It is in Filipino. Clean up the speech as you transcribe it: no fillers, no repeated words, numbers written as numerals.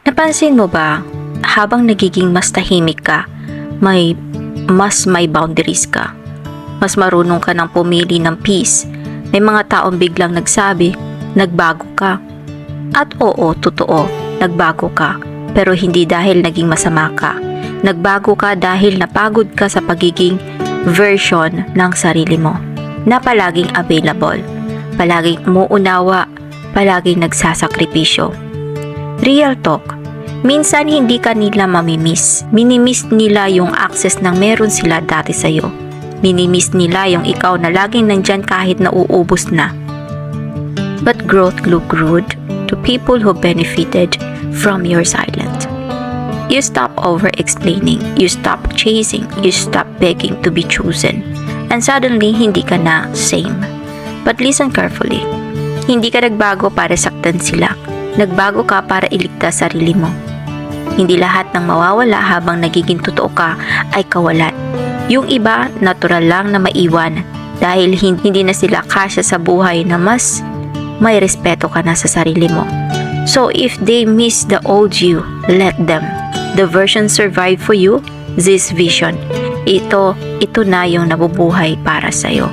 Napansin mo ba, habang nagiging mas tahimik ka, may boundaries ka. Mas marunong ka ng pumili ng peace. May mga taong biglang nagsabi, nagbago ka. At oo, totoo, nagbago ka. Pero hindi dahil naging masama ka. Nagbago ka dahil napagod ka sa pagiging version ng sarili mo. Na palaging available, palaging umuunawa, palaging nagsasakripisyo. Real talk, minsan hindi ka nila mamimiss. Minimiss nila yung access na meron sila dati sa'yo. Minimiss nila yung ikaw na laging nandyan kahit nauubos na. But growth look good to people who benefited from your silence. You stop over-explaining, you stop chasing, you stop begging to be chosen. And suddenly, hindi ka na same. But listen carefully. Hindi ka nagbago para saktan sila. Nagbago ka para iligtas sarili mo. Hindi lahat ng mawawala habang nagiging totoo ka ay kawalan. Yung iba, natural lang na maiwan dahil hindi na sila kasya sa buhay na mas may respeto ka na sa sarili mo. So if they miss the old you, let them. The version survive for you, this vision. Ito na yung nabubuhay para sa'yo.